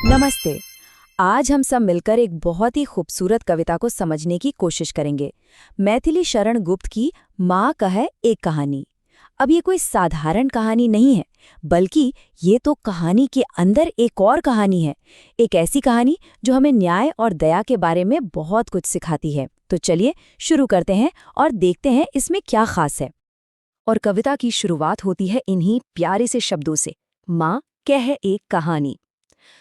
नमस्ते। आज हम सब मिलकर एक बहुत ही खूबसूरत कविता को समझने की कोशिश करेंगे। मैथिली शरण गुप्त की माँ कहे एक कहानी। अब ये कोई साधारण कहानी नहीं है, बल्कि ये तो कहानी के अंदर एक और कहानी है। एक ऐसी कहानी जो हमें न्याय और दया के बारे में बहुत कुछ सिखाती है। तो चलिए शुरू करते हैं और देखते हैं इसमें क्या खास है। और कविता की शुरुआत होती है इन्हीं प्यारे से शब्दों से, माँ कहे एक कहानी।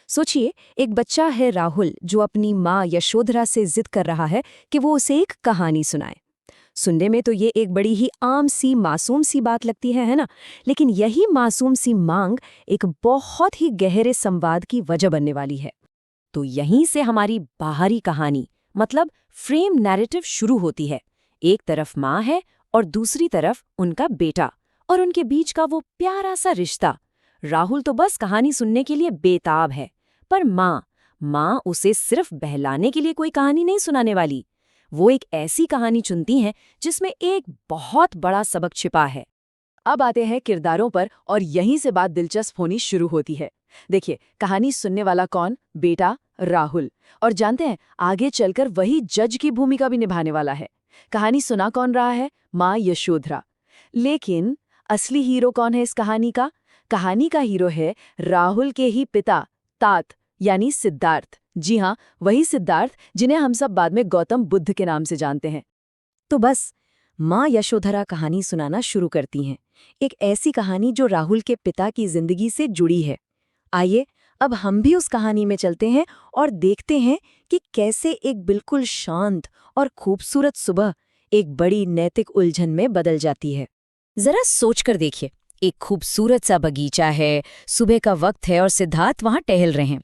सोचिए, एक बच्चा है राहुल जो अपनी माँ यशोधरा से जिद कर रहा है कि वो उसे एक कहानी सुनाए। सुनने में तो ये एक बड़ी ही आम सी मासूम सी बात लगती है ना? लेकिन यही मासूम सी मांग एक बहुत ही गहरे संवाद की वजह बनने वाली है। तो यहीं से हमारी बाहरी कहानी मतलब फ्रेम नैरेटिव शुरू होती है। एक तरफ माँ है और दूसरी तरफ उनका बेटा, और उनके बीच का वो प्यारा सा रिश्ता। राहुल तो बस कहानी सुनने के लिए बेताब है, पर माँ उसे सिर्फ बहलाने के लिए कोई कहानी नहीं सुनाने वाली। वो एक ऐसी कहानी चुनती हैं जिसमें एक बहुत बड़ा सबक छिपा है। अब आते हैं किरदारों पर, और यहीं से बात दिलचस्प होनी शुरू होती है। देखिए, कहानी सुनने वाला कौन? बेटा राहुल। और जानते हैं, आगे चलकर वही जज की भूमिका भी निभाने वाला है। कहानी सुना कौन रहा है? माँ यशोधरा। लेकिन असली हीरो कौन है इस कहानी का? कहानी का हीरो है राहुल के ही पिता, तात, यानी सिद्धार्थ। जी हाँ, वही सिद्धार्थ जिन्हें हम सब बाद में गौतम बुद्ध के नाम से जानते हैं। तो बस माँ यशोधरा कहानी सुनाना शुरू करती हैं, एक ऐसी कहानी जो राहुल के पिता की जिंदगी से जुड़ी है। आइए अब हम भी उस कहानी में चलते हैं और देखते हैं कि कैसे एक बिल्कुल शांत और खूबसूरत सुबह एक बड़ी नैतिक उलझन में बदल जाती है। जरा सोचकर देखिए, एक खूबसूरत सा बगीचा है, सुबह का वक्त है और सिद्धार्थ वहां टहल रहे हैं।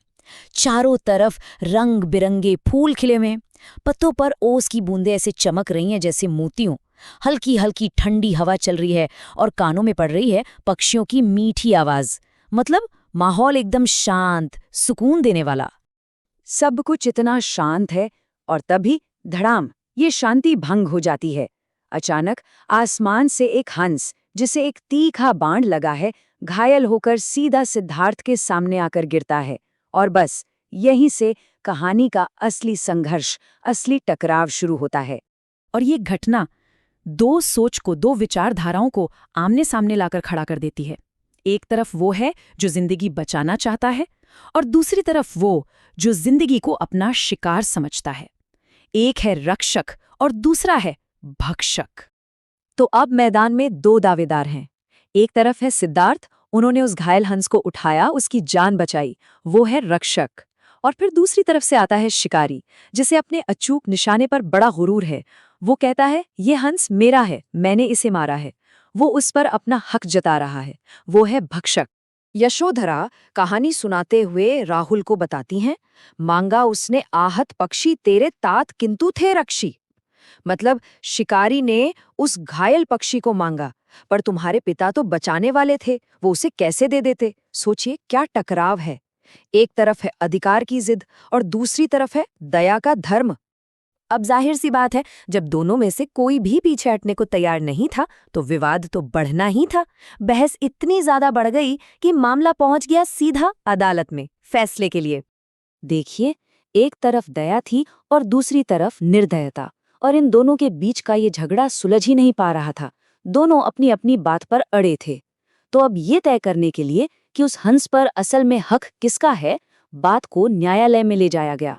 चारों तरफ रंग बिरंगे फूल खिले हुए हैं। पत्तों पर ओस की बूंदें ऐसे चमक रही हैं जैसे मोतियों। हल्की हल्की ठंडी हवा चल रही है और कानों में पड़ रही है पक्षियों की मीठी आवाज। मतलब माहौल एकदम शांत, सुकून देने वाला। सब कुछ इतना शांत है, और तभी धड़ाम, ये शांति भंग हो जाती है। अचानक आसमान से एक हंस, जिसे एक तीखा बाण लगा है, घायल होकर सीधा सिद्धार्थ के सामने आकर गिरता है। और बस यहीं से कहानी का असली संघर्ष, असली टकराव शुरू होता है। और ये घटना दो विचारधाराओं को आमने सामने लाकर खड़ा कर देती है। एक तरफ वो है जो जिंदगी बचाना चाहता है, और दूसरी तरफ वो जो जिंदगी को अपना शिकार समझता है। एक है रक्षक और दूसरा है भक्षक। तो अब मैदान में दो दावेदार हैं। एक तरफ है सिद्धार्थ, उन्होंने उस घायल हंस को उठाया, उसकी जान बचाई, वो है रक्षक। और फिर दूसरी तरफ से आता है शिकारी, जिसे अपने अचूक निशाने पर बड़ा गुरूर है। वो कहता है, ये हंस मेरा है, मैंने इसे मारा है। वो उस पर अपना हक जता रहा है। वो है भक्षक। यशोधरा कहानी सुनाते हुए राहुल को बताती हैं, मांगा उसने आहत पक्षी तेरे तात किंतु थे रक्षी। मतलब शिकारी ने उस घायल पक्षी को मांगा, पर तुम्हारे पिता तो बचाने वाले थे, वो उसे कैसे दे देते? सोचिए क्या टकराव है। एक तरफ है अधिकार की जिद और दूसरी तरफ है दया का धर्म। अब जाहिर सी बात है, जब दोनों में से कोई भी पीछे हटने को तैयार नहीं था, तो विवाद तो बढ़ना ही था। बहस इतनी ज्यादा बढ़ गई कि मामला पहुंच गया सीधा अदालत में फैसले के लिए। देखिए, एक तरफ दया थी और दूसरी तरफ निर्दयता, और इन दोनों के बीच का ये झगड़ा सुलझ ही नहीं पा रहा था। दोनों अपनी अपनी बात पर अड़े थे। तो अब ये तय करने के लिए कि उस हंस पर असल में हक किसका है, बात को न्यायालय में ले जाया गया।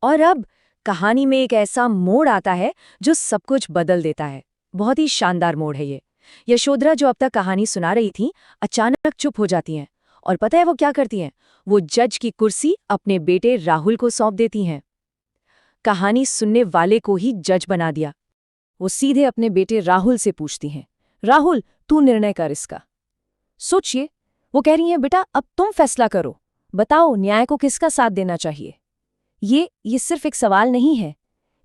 और अब कहानी में एक ऐसा मोड़ आता है जो सब कुछ बदल देता है। बहुत ही शानदार मोड़ है ये। यशोधरा, जो अब तक कहानी सुना रही थी, अचानक चुप हो जाती हैं। और पता है वो क्या करती हैं? वो जज की कुर्सी अपने बेटे राहुल को सौंप देती हैं। कहानी सुनने वाले को ही जज बना दिया। वो सीधे अपने बेटे राहुल से पूछती हैं, राहुल तू निर्णय कर इसका। सोचिए, वो कह रही हैं, बेटा अब तुम फैसला करो, बताओ न्याय को किसका साथ देना चाहिए। ये सिर्फ एक सवाल नहीं है,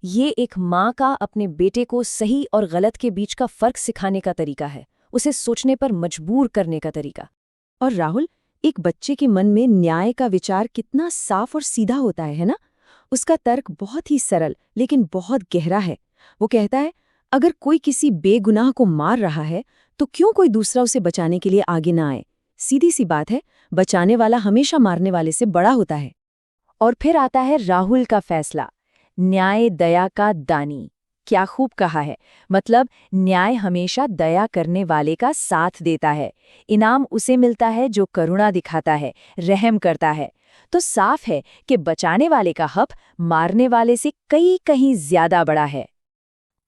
ये एक माँ का अपने बेटे को सही और गलत के बीच का फर्क सिखाने का तरीका है, उसे सोचने पर मजबूर करने का तरीका। और राहुल, एक बच्चे के मन में न्याय का विचार कितना साफ और सीधा होता है ना? उसका तर्क बहुत ही सरल लेकिन बहुत गहरा है। वो कहता है, अगर कोई किसी बेगुनाह को मार रहा है तो क्यों कोई दूसरा उसे बचाने के लिए आगे ना आए? सीधी सी बात है, बचाने वाला हमेशा मारने वाले से बड़ा होता है। और फिर आता है राहुल का फैसला, न्याय दया का दानी। क्या खूब कहा है। मतलब न्याय हमेशा दया करने वाले का साथ देता है। इनाम उसे मिलता है जो करुणा दिखाता है, रहम करता है। तो साफ है कि बचाने वाले का हक मारने वाले से कहीं ज्यादा बड़ा है।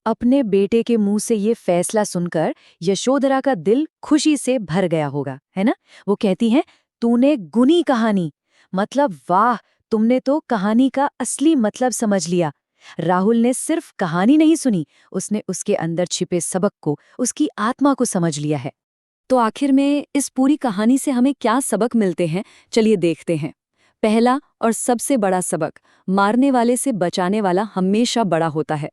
अपने बेटे के मुंह से ये फैसला सुनकर यशोधरा का दिल खुशी से भर गया होगा, है ना। वो कहती हैं, तूने गुनी कहानी, मतलब वाह, तुमने तो कहानी का असली मतलब समझ लिया। राहुल ने सिर्फ कहानी नहीं सुनी, उसने उसके अंदर छिपे सबक को, उसकी आत्मा को समझ लिया है। तो आखिर में इस पूरी कहानी से हमें क्या सबक मिलते हैं, चलिए देखते हैं। पहला और सबसे बड़ा सबक, मारने वाले से बचाने वाला हमेशा बड़ा होता है।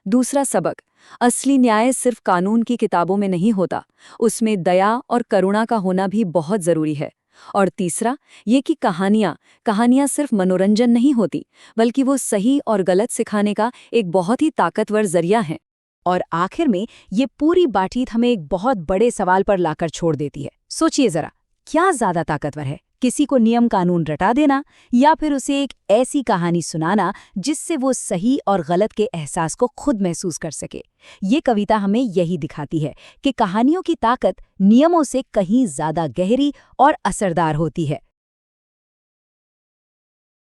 दूसरा सबक, असली न्याय सिर्फ कानून की किताबों में नहीं होता, उसमें दया और करुणा का होना भी बहुत जरूरी है। और तीसरा, ये कि कहानियां सिर्फ मनोरंजन नहीं होती, बल्कि वो सही और गलत सिखाने का एक बहुत ही ताकतवर जरिया है। और आखिर में ये पूरी बातचीत हमें एक बहुत बड़े सवाल पर लाकर छोड़ देती है। सोचिए जरा, क्या ज्यादा ताकतवर है, किसी को नियम कानून रटा देना या फिर उसे एक ऐसी कहानी सुनाना जिससे वो सही और गलत के एहसास को खुद महसूस कर सके। ये कविता हमें यही दिखाती है कि कहानियों की ताकत नियमों से कहीं ज्यादा गहरी और असरदार होती है।